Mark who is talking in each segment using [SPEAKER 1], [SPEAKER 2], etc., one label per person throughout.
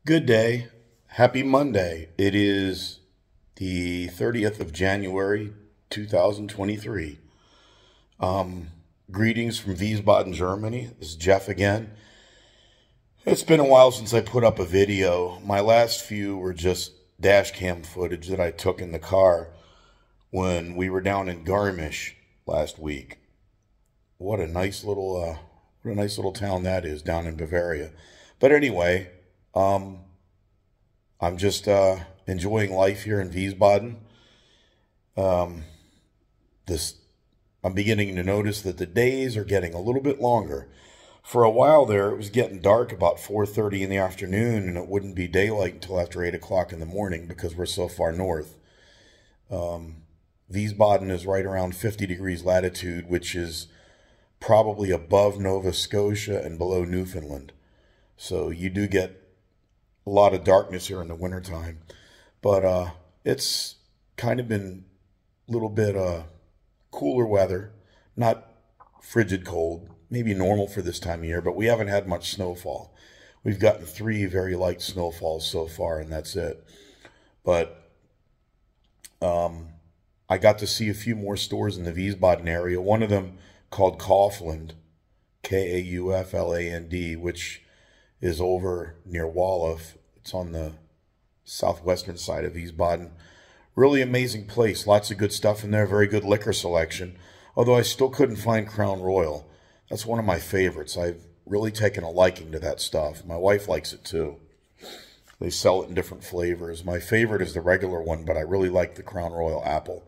[SPEAKER 1] Good day. Happy Monday. It is the 30th of January, 2023. Greetings from Wiesbaden, Germany. This is Jeff again. It's been a while since I put up a video. My last few were just dash cam footage that I took in the car when we were down in Garmisch last week. What a nice little town that is down in Bavaria. But anyway, I'm just enjoying life here in Wiesbaden. Um, this I'm beginning to notice that the days are getting a little bit longer. For a while there, it was getting dark about 4:30 in the afternoon, and it wouldn't be daylight until after 8 o'clock in the morning because we're so far north. Wiesbaden is right around 50 degrees latitude, which is probably above Nova Scotia and below Newfoundland. So you do get a lot of darkness here in the wintertime. But it's kind of been a little bit cooler weather, not frigid cold, maybe normal for this time of year, but we haven't had much snowfall. We've gotten 3 very light snowfalls so far, and that's it. But I got to see a few more stores in the Wiesbaden area. One of them called Kaufland, Kaufland, which is over near Wallach. It's on the southwestern side of Wiesbaden. Really amazing place. Lots of good stuff in there. Very good liquor selection. Although I still couldn't find Crown Royal. That's one of my favorites. I've really taken a liking to that stuff. My wife likes it too. They sell it in different flavors. My favorite is the regular one, but I really like the Crown Royal apple.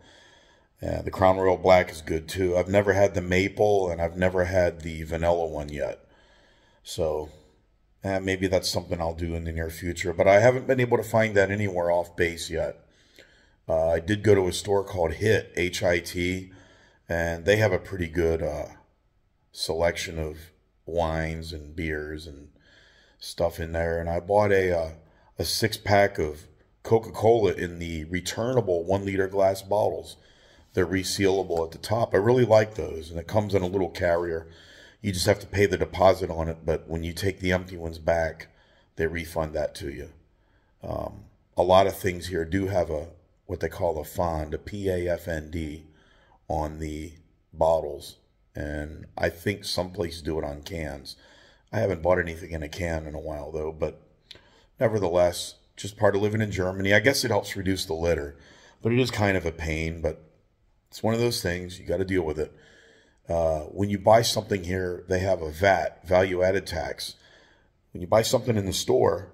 [SPEAKER 1] The Crown Royal Black is good too. I've never had the maple, and I've never had the vanilla one yet. So maybe that's something I'll do in the near future. But I haven't been able to find that anywhere off base yet. I did go to a store called HIT, H-I-T, and they have a pretty good selection of wines and beers and stuff in there. And I bought a 6-pack of Coca-Cola in the returnable 1-liter glass bottles. They're resealable at the top. I really like those, and it comes in a little carrier. You just have to pay the deposit on it, but when you take the empty ones back, they refund that to you. A lot of things here do have what they call a fond, a P-A-F-N-D, on the bottles, and I think some places do it on cans. I haven't bought anything in a can in a while, though, but nevertheless, just part of living in Germany. I guess it helps reduce the litter, but it is kind of a pain, but it's one of those things. You got to deal with it. When you buy something here, they have a VAT, value-added tax. When you buy something in the store,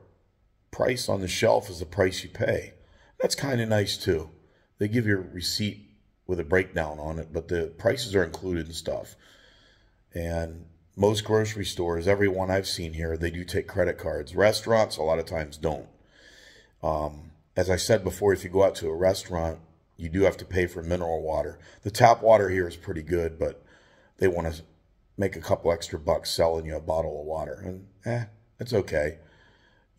[SPEAKER 1] price on the shelf is the price you pay. That's kind of nice, too. They give you a receipt with a breakdown on it, but the prices are included and stuff. And most grocery stores, every one I've seen here, they do take credit cards. Restaurants, a lot of times, don't. As I said before, if you go out to a restaurant, you do have to pay for mineral water. The tap water here is pretty good, but they want to make a couple extra bucks selling you a bottle of water. And it's okay.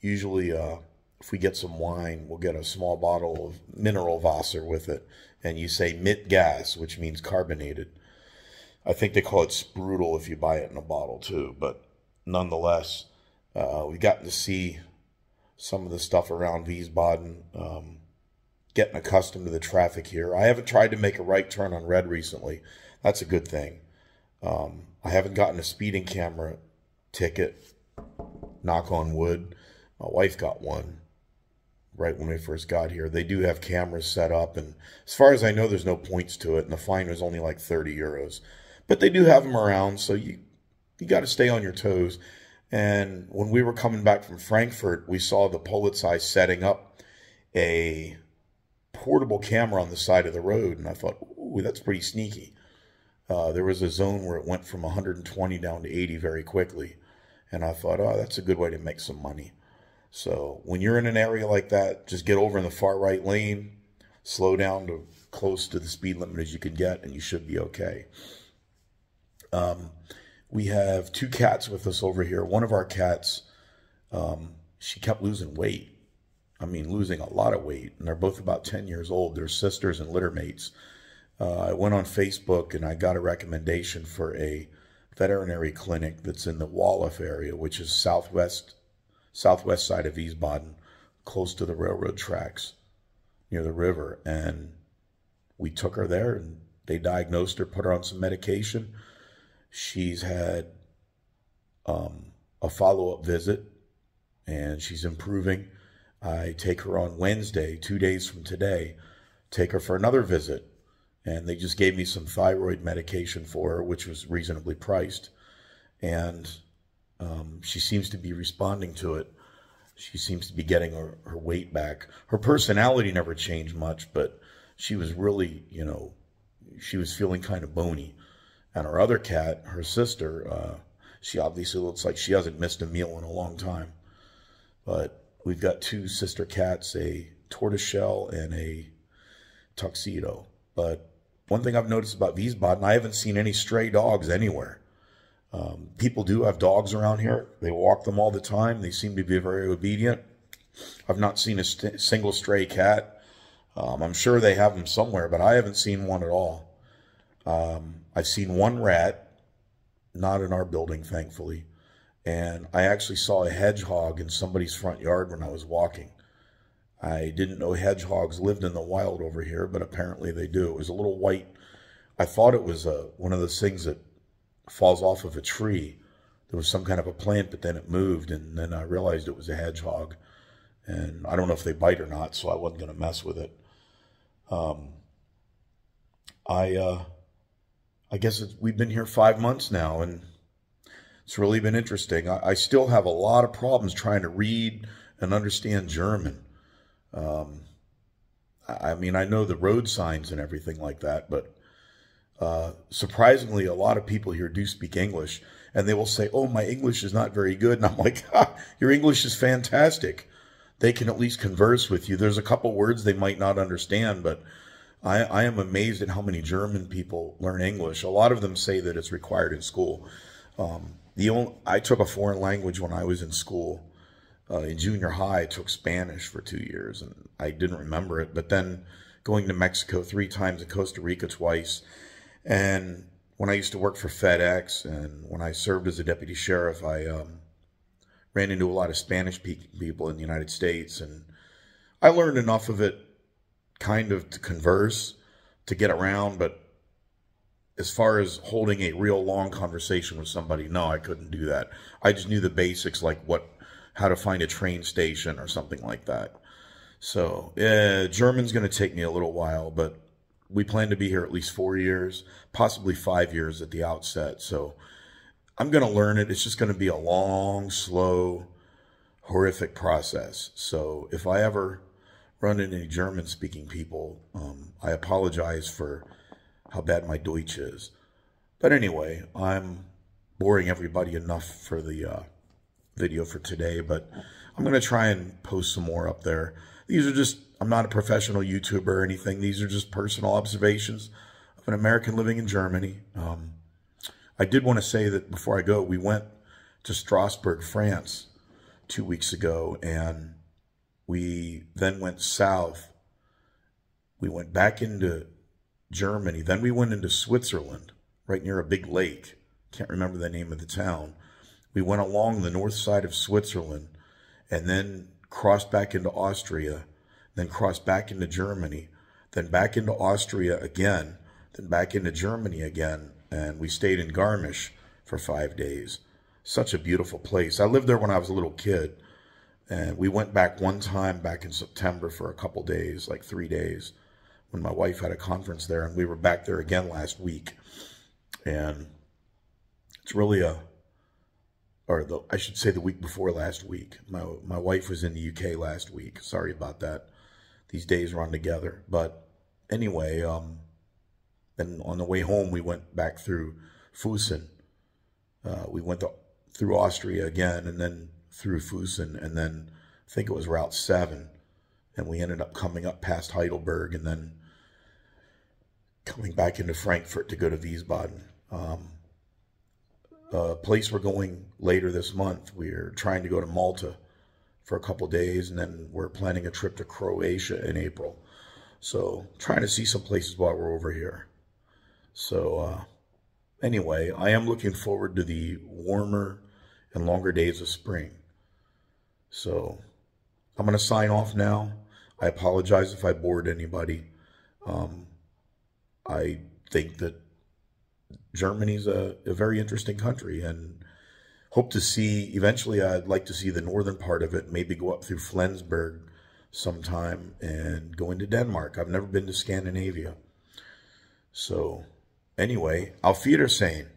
[SPEAKER 1] Usually, if we get some wine, we'll get a small bottle of mineral Wasser with it. And you say mit gas, which means carbonated. I think they call it Sprudel if you buy it in a bottle too. But nonetheless, we've gotten to see some of the stuff around Wiesbaden, getting accustomed to the traffic here. I haven't tried to make a right turn on red recently. That's a good thing. I haven't gotten a speeding camera ticket, knock on wood. My wife got one right when we first got here. They do have cameras set up, and as far as I know, there's no points to it, and the fine was only like 30 euros. But they do have them around, so you got to stay on your toes. And when we were coming back from Frankfurt, we saw the Polizei setting up a portable camera on the side of the road, and I thought, ooh, that's pretty sneaky. There was a zone where it went from 120 down to 80 very quickly, and I thought, oh, that's a good way to make some money. So when you're in an area like that, just get over in the far right lane, slow down to close to the speed limit as you can get, and you should be okay. We have 2 cats with us over here. One of our cats, she kept losing weight. I mean, losing a lot of weight, and they're both about 10 years old. They're sisters and litter mates. I went on Facebook, and I got a recommendation for a veterinary clinic that's in the Wallach area, which is southwest side of Wiesbaden, close to the railroad tracks near the river. And we took her there, and they diagnosed her, put her on some medication. She's had a follow-up visit, and she's improving. I take her on Wednesday, 2 days from today, take her for another visit. And they just gave me some thyroid medication for her, which was reasonably priced. And she seems to be responding to it. She seems to be getting her weight back. Her personality never changed much, but she was really, she was feeling kind of bony. And our other cat, her sister, she obviously looks like she hasn't missed a meal in a long time. But we've got 2 sister cats, a tortoiseshell and a tuxedo. But one thing I've noticed about Wiesbaden, I haven't seen any stray dogs anywhere. People do have dogs around here. They walk them all the time. They seem to be very obedient. I've not seen a single stray cat. I'm sure they have them somewhere, but I haven't seen one at all. I've seen 1 rat, not in our building, thankfully. And I actually saw a hedgehog in somebody's front yard when I was walking. I didn't know hedgehogs lived in the wild over here, but apparently they do. It was a little white. I thought it was one of those things that falls off of a tree. There was some kind of a plant, but then it moved, and then I realized it was a hedgehog. And I don't know if they bite or not, so I wasn't going to mess with it. I guess we've been here 5 months now, and it's really been interesting. I still have a lot of problems trying to read and understand German. I mean, I know the road signs and everything like that, but surprisingly, a lot of people here do speak English, and they will say, "Oh, my English is not very good." And I'm like, your English is fantastic. They can at least converse with you. There's a couple words they might not understand, but I am amazed at how many German people learn English. A lot of them say that it's required in school. I took a foreign language when I was in school. In junior high, I took Spanish for 2 years, and I didn't remember it. But then going to Mexico 3 times and Costa Rica twice, and when I used to work for FedEx, and when I served as a deputy sheriff, I ran into a lot of Spanish people in the United States, and I learned enough of it kind of to converse, to get around, but as far as holding a real long conversation with somebody, no, I couldn't do that. I just knew the basics, like how to find a train station or something like that. So, German's going to take me a little while, but we plan to be here at least 4 years, possibly 5 years at the outset. So I'm going to learn it. It's just going to be a long, slow, horrific process. So if I ever run into any German-speaking people, I apologize for how bad my Deutsch is. But anyway, I'm boring everybody enough for the video for today, but I'm going to try and post some more up there. These are just, I'm not a professional YouTuber or anything. These are just personal observations of an American living in Germany. I did want to say that before I go, we went to Strasbourg, France 2 weeks ago, and we then went south. We went back into Germany. Then we went into Switzerland, right near a big lake. Can't remember the name of the town. We went along the north side of Switzerland and then crossed back into Austria, then crossed back into Germany, then back into Austria again, then back into Germany again. And we stayed in Garmisch for 5 days. Such a beautiful place. I lived there when I was a little kid. And we went back one time back in September for a couple days, like 3 days, when my wife had a conference there. And we were back there again last week. And it's really I should say the week before last week. My wife was in the UK last week. Sorry about that. These days run together. But anyway, then on the way home, we went back through Fussen. We went through Austria again, and then through Fussen, and then I think it was Route 7. And we ended up coming up past Heidelberg and then coming back into Frankfurt to go to Wiesbaden. A place we're going later this month. We're trying to go to Malta for a couple days, and then we're planning a trip to Croatia in April. So trying to see some places while we're over here. So anyway, I am looking forward to the warmer and longer days of spring. So I'm going to sign off now. I apologize if I bored anybody. I think that Germany's a very interesting country, and hope to see, eventually I'd like to see the northern part of it, maybe go up through Flensburg sometime and go into Denmark. I've never been to Scandinavia. So anyway, auf Wiedersehen.